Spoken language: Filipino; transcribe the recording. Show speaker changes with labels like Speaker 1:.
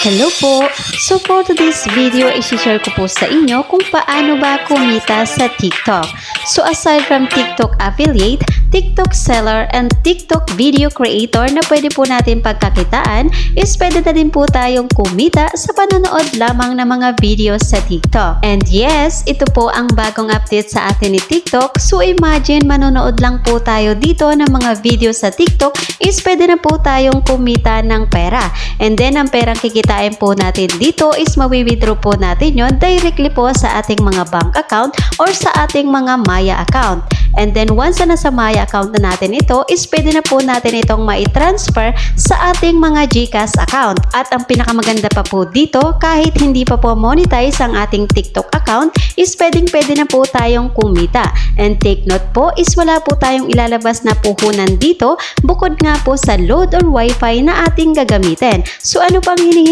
Speaker 1: Hello po! So for today's video, isi-share ko po sa inyo kung paano ba kumita sa TikTok. So aside from TikTok affiliate, TikTok seller, and TikTok video creator na pwede po natin pagkakitaan, is pwede na din po tayong kumita sa panonood lamang ng mga videos sa TikTok. And yes, ito po ang bagong update sa atin ni TikTok. So imagine, manonood lang po tayo dito ng mga videos sa TikTok, is pwede na po tayong kumita ng pera. And then ang perang kikitain po natin dito is mawi-withdraw po natin yon directly po sa ating mga bank account or sa ating mga Maya account. And then once na nasa Maya account na natin ito, is pwede na po natin itong mai-transfer sa ating mga GCash account. At ang pinakamaganda pa po dito, kahit hindi pa po monetize ang ating TikTok account, is pwede na po tayong kumita. And take note po, is wala po tayong ilalabas na puhunan dito, bukod nga po sa load or wifi na ating gagamitin. So ano pang hinihintay